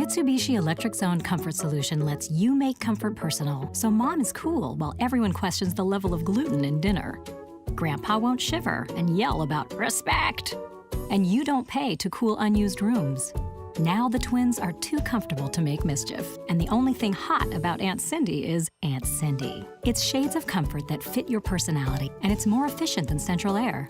Mitsubishi Electric Zone Comfort Solution lets you make comfort personal, so mom is cool while everyone questions the level of gluten in dinner. Grandpa won't shiver and yell about respect. And you don't pay to cool unused rooms. Now the twins are too comfortable to make mischief, and the only thing hot about Aunt Cindy is Aunt Cindy. It's shades of comfort that fit your personality, and it's more efficient than central air.